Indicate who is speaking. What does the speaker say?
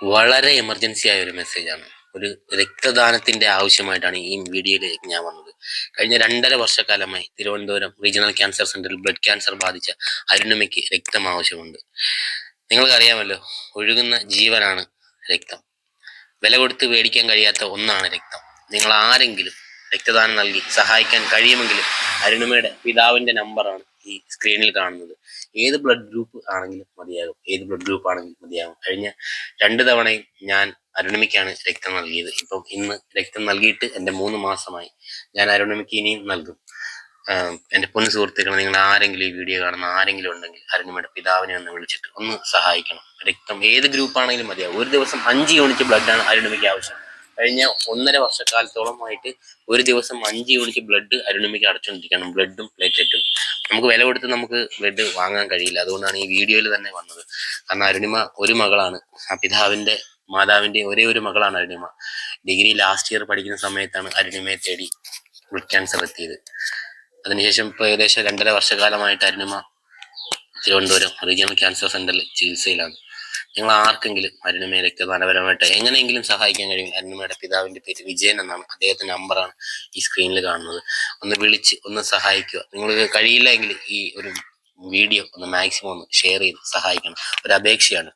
Speaker 1: വളരെ എമർജൻസി ആയ ഒരു മെസ്സേജാണ്. ഒരു രക്തദാനത്തിന്റെ ആവശ്യമായിട്ടാണ് ഈ വീഡിയോയിലേക്ക് ഞാൻ വന്നത്. കഴിഞ്ഞ 2.5 വർഷക്കാലമായി തിരുവനന്തപുരം റീജിയണൽ ക്യാൻസർ സെന്ററിൽ ബ്ലഡ് ക്യാൻസർ ബാധിച്ച അരുണിമയ്ക്ക് രക്തം ആവശ്യമുണ്ട്. നിങ്ങൾക്കറിയാമല്ലോ, ഒഴുകുന്ന ജീവനാണ് രക്തം. വില കൊടുത്ത് മേടിക്കാൻ കഴിയാത്ത ഒന്നാണ് രക്തം. നിങ്ങൾ ആരെങ്കിലും രക്തദാനം നൽകി സഹായിക്കാൻ കഴിയുമെങ്കിൽ അരുണിമയുടെ പിതാവിന്റെ നമ്പറാണ് ഈ സ്ക്രീനിൽ കാണുന്നത്. ഏത് ബ്ലഡ് ഗ്രൂപ്പ് ആണെങ്കിലും മതിയാകും. കഴിഞ്ഞ 2 തവണയും ഞാൻ അരുണിമയ്ക്കാണ് രക്തം നൽകിയത്. ഇപ്പം ഇന്ന് രക്തം നൽകിയിട്ട് എൻ്റെ 3 മാസമായി. ഞാൻ അരുണിമയ്ക്ക് ഇനിയും നൽകും. എൻ്റെ പൊന്നു സുഹൃത്തുക്കളെ, നിങ്ങൾ ആരെങ്കിലും ഈ വീഡിയോ കാണുന്ന ആരെങ്കിലും ഉണ്ടെങ്കിൽ അരുണിമയുടെ പിതാവിനെ ഒന്ന് വിളിച്ചിട്ട് ഒന്ന് സഹായിക്കണം. രക്തം ഏത് ഗ്രൂപ്പ് ആണെങ്കിലും മതിയാവും. ഒരു ദിവസം 5 യൂണിറ്റ് ബ്ലഡാണ് അരുണിമയ്ക്ക് ആവശ്യം. കഴിഞ്ഞ 1.5 വർഷക്കാലത്തോളമായിട്ട് ഒരു ദിവസം 5 യൂണിറ്റ് ബ്ലഡ് അരുണിമയ്ക്ക് അടച്ചുകൊണ്ടിരിക്കണം. ബ്ലഡും പ്ലേറ്ററ്റും നമുക്ക് വില കൊടുത്ത് നമുക്ക് ബ്ലഡ് വാങ്ങാൻ കഴിയില്ല. അതുകൊണ്ടാണ് ഈ വീഡിയോയിൽ തന്നെ വന്നത്. കാരണം അരുണിമ ഒരു മകളാണ്. ആ മാതാവിന്റെ ഒരേ ഒരു മകളാണ് അരുണിമ. ഡിഗ്രി ലാസ്റ്റ് ഇയർ പഠിക്കുന്ന സമയത്താണ് അരുണിമയെ തേടി ബ്ലഡ് ക്യാൻസർ എത്തിയത്. അതിനുശേഷം ഇപ്പോൾ ഏകദേശം 2.5 വർഷക്കാലമായിട്ട് അരുണിമ തിരുവനന്തപുരം റീജിയണൽ ക്യാൻസർ സെന്ററിൽ ചികിത്സയിലാണ്. നിങ്ങൾ ആർക്കെങ്കിലും അരുണിമയെ രക്തദാനപരമായിട്ട് എങ്ങനെയെങ്കിലും സഹായിക്കാൻ കഴിയും. അരുണിമയുടെ പിതാവിന്റെ പേര് വിജയൻ എന്നാണ്. അദ്ദേഹത്തിന്റെ നമ്പറാണ് ഈ സ്ക്രീനിൽ കാണുന്നത്. ഒന്ന് വിളിച്ച് ഒന്ന് സഹായിക്കുക. നിങ്ങൾക്ക് കഴിയില്ല എങ്കിൽ ഈ ഒരു വീഡിയോ ഒന്ന് മാക്സിമം ഒന്ന് ഷെയർ ചെയ്ത് സഹായിക്കണം. ഒരു അപേക്ഷയാണ്.